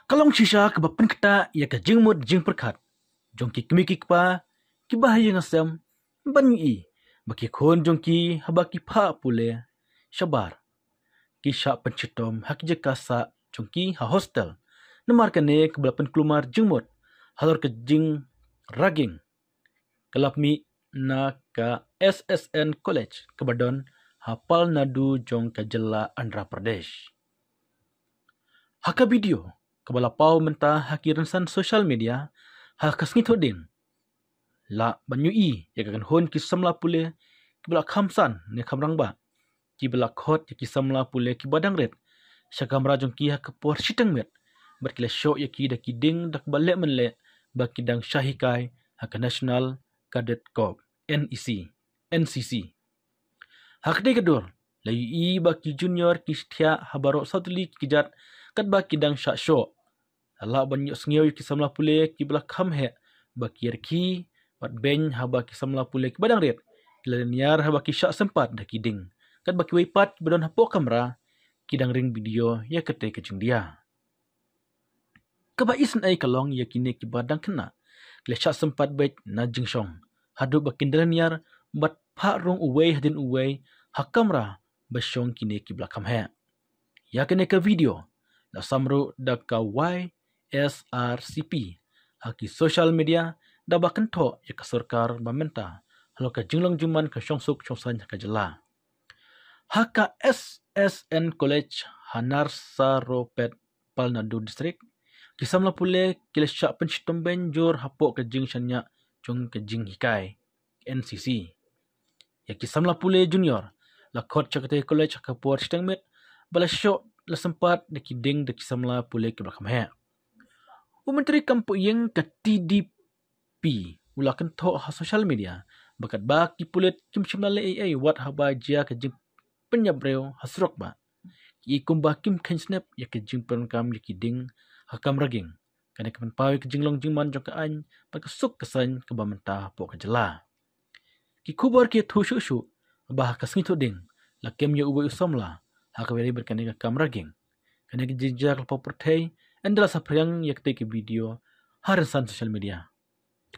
Kalong shisha ke bapen keta ya ke jingmut jing perkat. Jongki kemiki kepa ki bahaya ngasem ban i baki khon jongki habaki pha pule shabar ki sha pencetom hak je kasa jongki ha hostel namar kane ke belapen kelumar jingmut halor ke jing raging kelap mi na ka SSN College ke Badon hapal nadu jong ke jela Andhra Pradesh. Haka video kebala pau mentah haki rensan social media hak kasngit hoding la banyui ya kan hon ki samla pule ki bala khamsan ne khamrang ba ki bala khot ki samla pule ki badang ret syakam rajong ki hak por sitang met berkila show ya ki dak ding dak bale menle ba ki dang syahikai hak National Cadet Corps NCC hak de gedor la ui ba ki junior ki stia habaro satli ki jat kat ba ki dang sha show ala banyu sngeu ki samla pule ki bala kham he ba ki ki bat ben haba ki samla pule ki badang ret kilan yar haba ki syak sempat dak ding kat ba ki wipat bedon hapo kamera ki dang ring video ya kete ke dia kaba isen ai kalong ya kine ki badang kena kle syak sempat bet na jingsong hadu ba kindalan yar bat pha rong uwei hadin uwei ha kamera ba syong kine ki blakam he ya kene ke video la samru dak ka YSRCP haki social media da bakan to ya ka sarkar bamenta halo ka jinglong juman ka syongsuk syongsan ka jela haka SSN College Hanar Saropet Palnadu District kisamla pule kilesya penchitomben jor hapo ka jingshanya jong ka jing hikai NCC ya kisamla pule junior la khot chakate college ka por stengmet bala syo la sempat de kiding de kisamla pule ke belakam he Menteri Kampu yang ke TDP ulakan to ha social media bakat ba ki pulet kim shimla ai wat haba jia ke jing penyabreu hasrok ba ki kumba kim khen snap ya ke jing pen kam ya kiding hakam raging kana ke pawi ke jinglong jingman jong ka an pa ke suk kesan ke bamenta po ke jela ki kubar ki thu shu ba ka sngitho ding la kem ya ubu samla ha ka beri berkane ka kam raging kana ke jijak pa perthai andala sa prang yak take video harasan social media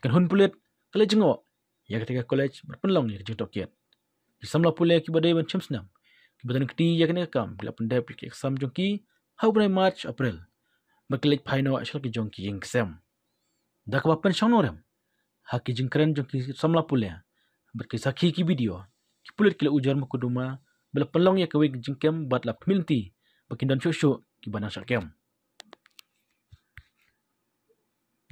kan hun pulet kala jengo yak take college berpenlong ni jeng tokiat disamla pule ki badai ban chamsnam ki badan kti yak ne kam bila pendai ki exam jongki how by March April maklek phaino ashal ki jongki jing exam dak bapan shangnorem haki jing kren jongki samla pule berki sakhi ki video ki pulet kila ujar makuduma bila penlong yak wek jingkem bat la pemilti bakin dan shushu ki banan syakem